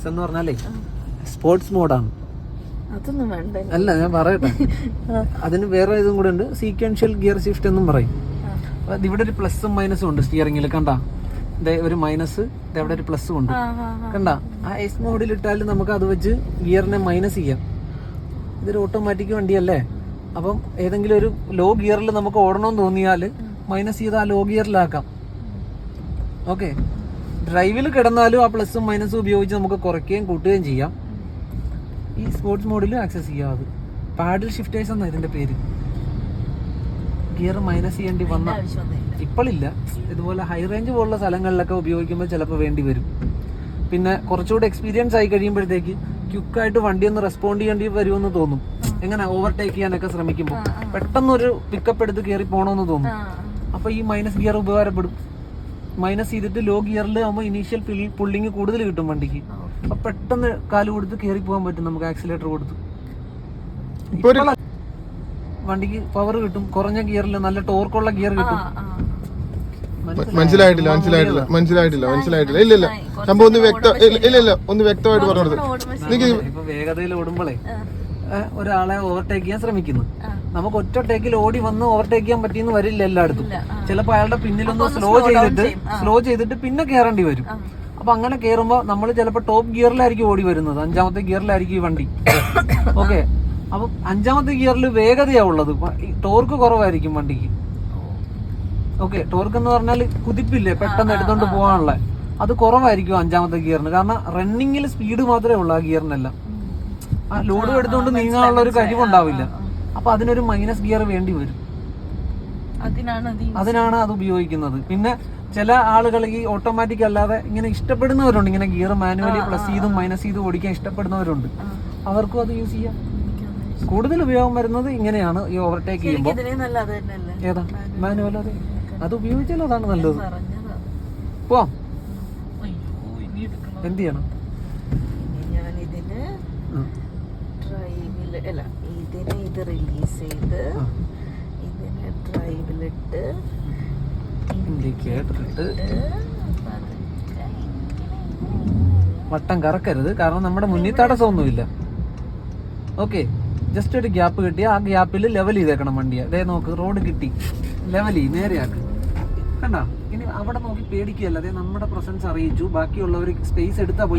എന്ന് പറഞ്ഞാലേ സ്പോർട്സ് മോഡാണ്. അതൊന്നും വേണ്ട. അല്ല, ഞാൻ പറയട്ടെ, അതിന് വേറെ ഇതും കൂടെ ഉണ്ട്, സീക്വൻഷ്യൽ ഗിയർ ഷിഫ്റ്റ് എന്നും പറയും. ഇവിടെ ഒരു പ്ലസും മൈനസും ഉണ്ട് സ്റ്റിയറിംഗിൽ, കണ്ട ഒരു മൈനസ്, ഇവിടെ ഒരു പ്ലസും ഉണ്ട്, കണ്ട. ആ എസ് മോഡിൽ ഇട്ടാലും നമുക്ക് അത് വെച്ച് ഗിയറിനെ മൈനസ് ചെയ്യാം. ഇതൊരു ഓട്ടോമാറ്റിക് വണ്ടിയല്ലേ, അപ്പം ഏതെങ്കിലും ഒരു ലോ ഗിയറിൽ നമുക്ക് ഓടണമെന്ന് തോന്നിയാൽ മൈനസ് ചെയ്ത് ആ ലോ ഗിയറിലാക്കാം. ഓക്കെ, ഡ്രൈവിൽ കിടന്നാലും ആ പ്ലസും മൈനസും ഉപയോഗിച്ച് നമുക്ക് കുറയ്ക്കുകയും കൂട്ടുകയും ചെയ്യാം. ഈ സ്പോർട്സ് മോഡിൽ ആക്സസ് ചെയ്യാം. അത് പാഡിൽ ഷിഫ്റ്റേഴ്സ് എന്നാണ് ഇതിന്റെ പേര്. ഗിയർ മൈനസ് ചെയ്യേണ്ടി വന്ന ഇപ്പോഴില്ല, ഇതുപോലെ ഹൈ റേഞ്ച് പോലുള്ള സ്ഥലങ്ങളിലൊക്കെ ഉപയോഗിക്കുമ്പോൾ ചിലപ്പോൾ വേണ്ടി വരും. പിന്നെ കുറച്ചുകൂടി എക്സ്പീരിയൻസ് ആയി കഴിയുമ്പോഴത്തേക്ക് ക്വിക്കായിട്ട് വണ്ടി ഒന്ന് റെസ്പോണ്ട് ചെയ്യേണ്ടി വരുമെന്ന് തോന്നും. എങ്ങനെ ഓവർടേക്ക് ചെയ്യാനൊക്കെ ശ്രമിക്കുമ്പോൾ പെട്ടെന്നൊരു പിക്കപ്പ് എടുത്ത് കയറി പോകണമെന്ന് തോന്നും. അപ്പൊ ഈ മൈനസ് ഗിയർ ഉപകാരപ്പെടും. മൈനസ് ചെയ്തിട്ട് ലോ ഗിയറിൽ ആകുമ്പോൾ ഇനീഷ്യൽ പുള്ളിങ് കൂടുതൽ കിട്ടും വണ്ടിക്ക്. അപ്പൊ പെട്ടെന്ന് കാല് കൊടുത്ത് കയറി പോകാൻ പറ്റും നമുക്ക് ആക്സിലേറ്റർ കൊടുത്ത്. വണ്ടിക്ക് പവർ കിട്ടും. കുറഞ്ഞ ഗിയറിൽ നല്ല ടോർക്കുള്ള ഗിയർ കിട്ടും. മനസ്സിലായിട്ടില്ല. ഇല്ല സംഭവം ഒന്ന് വ്യക്തമായിട്ട് പറഞ്ഞു. ഇപ്പൊ വേഗതയിൽ ഓടുമ്പോളേ ഒരാളെ ഓവർടേക്ക് ചെയ്യാൻ ശ്രമിക്കുന്നു, നമുക്ക് ഒറ്റ ടേക്കിൽ ഓടി വന്ന് ഓവർടേക്ക് ചെയ്യാൻ പറ്റിയെന്ന് വരില്ല എല്ലായിടത്തും. ചിലപ്പോൾ അയാളുടെ പിന്നിലൊന്ന് സ്ലോ ചെയ്തിട്ട് പിന്നെ കയറേണ്ടി വരും. അപ്പൊ അങ്ങനെ കയറുമ്പോ നമ്മൾ ചിലപ്പോൾ ടോപ്പ് ഗിയറിലായിരിക്കും ഓടി വരുന്നത്, 5ാമത്തെ ഗിയറിലായിരിക്കും ഈ വണ്ടി. ഓക്കെ, അപ്പൊ 5ാമത്തെ ഗിയറിൽ വേഗതയാ ഉള്ളത്, ടോർക്ക് കുറവായിരിക്കും വണ്ടിക്ക്. ഓക്കെ, ടോർക്ക് എന്ന് പറഞ്ഞാൽ കുതിപ്പില്ലേ പെട്ടെന്ന് എടുത്തോണ്ട് പോകാനുള്ള, അത് കുറവായിരിക്കും 5ാമത്തെ ഗിയറിന്. കാരണം റണ്ണിങ്ങിൽ സ്പീഡ് മാത്രമേ ഉള്ളൂ ആ ഗിയറിനെല്ലാം. ആ ലോഡ് എടുത്തുകൊണ്ട് നീങ്ങാനുള്ള ഒരു കഴിവുണ്ടാവില്ല. അപ്പൊ അതിനൊരു മൈനസ് ഗിയർ വേണ്ടി വരും. അതിനാണ് അത് ഉപയോഗിക്കുന്നത്. പിന്നെ ചില ആളുകൾ ഈ ഓട്ടോമാറ്റിക് അല്ലാതെ ഇങ്ങനെ ഇഷ്ടപ്പെടുന്നവരുണ്ട്, ഇങ്ങനെ ഗിയർ മാനുവലി പ്ലസ് ചെയ്തും മൈനസ് ചെയ്തും ഓടിക്കാൻ ഇഷ്ടപ്പെടുന്നവരുണ്ട്. അവർക്കും അത് യൂസ് ചെയ്യാം. കൂടുതൽ ഉപയോഗം വരുന്നത് ഇങ്ങനെയാണ്, ഈ ഓവർടേക്ക് ചെയ്യുമ്പോൾ. ഏതാ മാനുവൽ? അത് ഉപയോഗിച്ചാൽ അതാണ് നല്ലത്. പോവാം. എന്ത് ചെയ്യണം? ഇത് റിലീസ് ചെയ്ത് ഇതിനെ ഡ്രൈവിലിട്ട് ഇൻഡിക്കേറ്ററിട്ട് വട്ടം കറക്കരുത്, കാരണം നമ്മുടെ മുന്നിൽ തടസ്സമൊന്നുമില്ല. ഓക്കെ, ജസ്റ്റ് ഒരു ഗ്യാപ്പ് കിട്ടി, ആ ഗ്യാപ്പിൽ ലെവൽ ചെയ്തേക്കണം വണ്ടിയെ. അതേ നോക്ക്, റോഡ് കിട്ടി, ലെവൽ ചെയ്യും, നേരെയാക്ക്. കണ്ട, ഇനി അവിടെ നോക്കി പേടിക്കുകയല്ല. അതേ നമ്മുടെ പ്രസൻസ് അറിയിച്ചു, ബാക്കിയുള്ളവർ സ്പേസ് എടുത്താൽ പോയി.